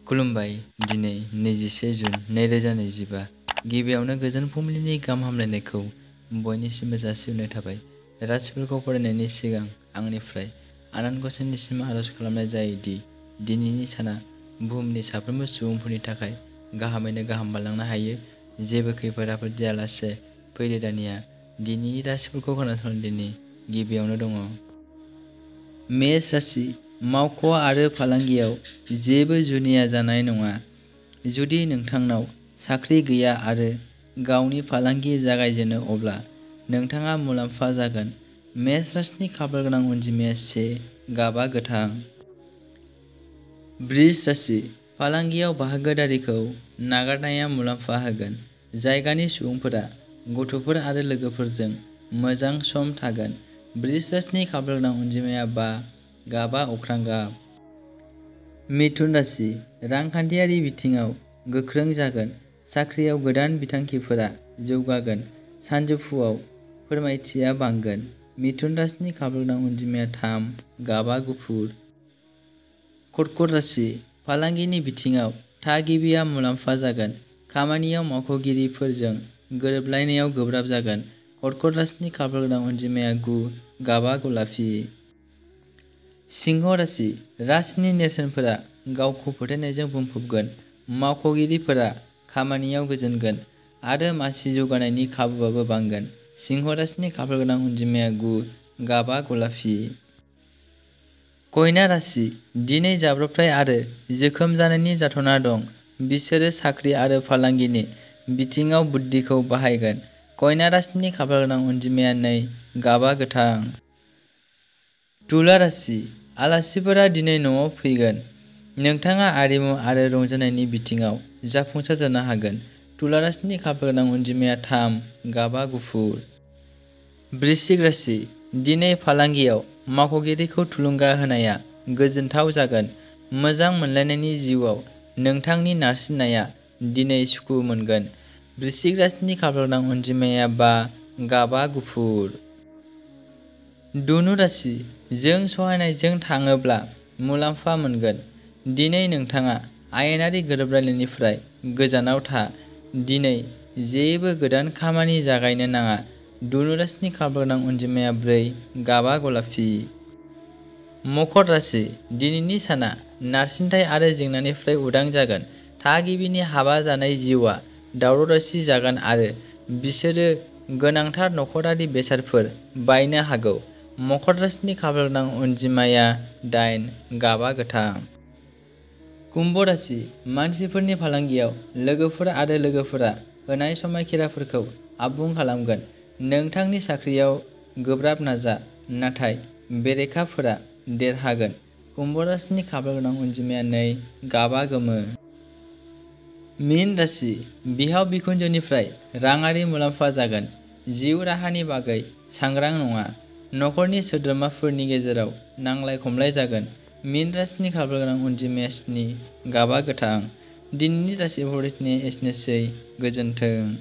खुलुमबाय। दिनै 21 जुन 2025। गिबियावनो गोजोन फुंबिलिनि गाहाम हामलायनायखौ बयनिसिमबो जासिहरनाय थाबाय। राशिफोरखौ फरायनायनि सिगां आंनिफ्राय आनान गसाइनिसिम आरज खालामनाय जायो दि दिनैनि साना बुहुमनि साफ्रोमबो सुबुंफोरनि थाखाय गाहामैनो गाहाम बारलांनो हायो। जेबो खैफोद आफोद जायालासे फैदो दानिया दिनैनि राशिफोरखौ खोनासंदिनि। गिबियावनो दङ मेष राशि। मावख' आरो फालांगियाव जेबो जुनिया जानाय नङा। जुदि नोंथांनाव साख्रि गैया आरो गावनि फालांगि जागायजेनो अब्ला नोंथाङा मुलाम्फा जागोन। मेष राशिनि खाफालगोनां अनजिमाया 1, गाबा गोथां। बृष राशि। फालांगियाव बाहागोदारिखौ नागारनाया मुलाम्फा होगोन। जायगानि सुबुंफोरा गथ'फोर आरो लोगोफोरजों मोजां सम थागोन। बृष राशिनि खाफालगोनां अनजिमाया 5, गाबा अख्रां गाब। मिथुन राशि। रांखान्थियारि बिथिङाव गोख्रों जागोन। साख्रियाव गोदान बिथांखिफोरा जौगागोन। सानजौफुआव फोरमायथिया बांगोन। मिथुन राशिनि खाफालगोनां अनजिमाया 3, गाबा गुफुर। कर्कट राशि। फालांगिनि बिथिङाव थागिबिया मुलाम्फा जागोन। खामानियाव मावख'गिरिफोरजों गोरोबलायनायाव गोब्राब जागोन। कर्कट राशिनि खाफालगोनां अनजिमाया 9, गाबा गलापि। सिंह राशि। राशिनि नेरसोनफोरा गावखौ फोथायनायजों बुंफबगोन। मावख'गिरिफोरा खामानियाव गोजोनगोन आरो मासि जौगानायनि खाबुआबो बांगोन। सिंह राशिनि खाफालगोनां अनजिमाया 9, गाबा गलापि। कन्या राशि। दिनै जाब्रबथाय आरो जोखोम जानायनि जाथावना दं। बिसोरो साख्रि आरो फालांगिनि बिथिङाव बुद्धिखौ बाहायगोन। कन्या राशिनि खाफालगोनां अनजिमाया 2, गाबा गोथां। तुला राशि। आलासिफोरा दिनै न'आव फैगोन। नोंथाङा आरिमु आरो रंजानायनि बिथिङाव जाफुंसार जानो हागोन। तुला राशिनि खाफालगोनां अनजिमाया 3, गाबा गुफुर। वृश्चिक राशि। दिनै फालांगियाव मावख'गिरिखौ थुलुंगा होनाया गोजोनथाव जागोन। मोजां मोनलायनायनि जिउआव नोंथांनि नारसिननाया दिनै सुखु मोनगोन। वृश्चिक राशिनि खाफालगोनां अनजिमाया 5, गाबा गुफुर। धनु राशि। जों सहायनायजों थाङोब्ला मुलाम्फा मोनगोन। दिनै नोंथाङा आयेनारि गोरोबलायनायनिफ्राय गोजानाव था। दिनै जेबो गोदान खामानि जागायनो नाङा। धनु राशिनि खाफालगोनां अनजिमाया 4, गाबा गलापि। मकर राशि। दिनैनि साना नारसिनथाय आरो जेंनानिफ्राय उदां जागोन। थागिबिनि हाबा जानाय जिउआ दावराव-दावसि जागोन आरो बिसोरो गोनांथार नखरारि बेसादफोर बायनो हागौ। मकर राशिनि खाफालगोनां अनजिमाया 8, गाबा गोथां। कुम्भ राशि। मानसिफोरनि फालांगियाव लोगोफोर आरो लोगोफोरा होनाय समायखिराफोरखौ आबुं खालामगोन। नोंथांनि साख्रियाव गोब्राब नाजा, नाथाय बेरेखाफोरा देरहागोन। कुम्भ राशिनि खाफालगोनां अनजिमाया 2, गाबा गोमो। मीन राशि। बिहाव-बिखुनजोनिफ्राय राङारि मुलाम्फा जागोन। जिउ राहानि बागै सांग्रां नङा। नखरनि सोद्रोमाफोरनि गेजेराव नांलाय-खमलाय जागोन। मीन राशिनि खाफालगोनां अनजिमाया 7, गाबा गोथां। दिनैनि राशिफोर फरायनाया एसेनोसै। गोजोन्थों।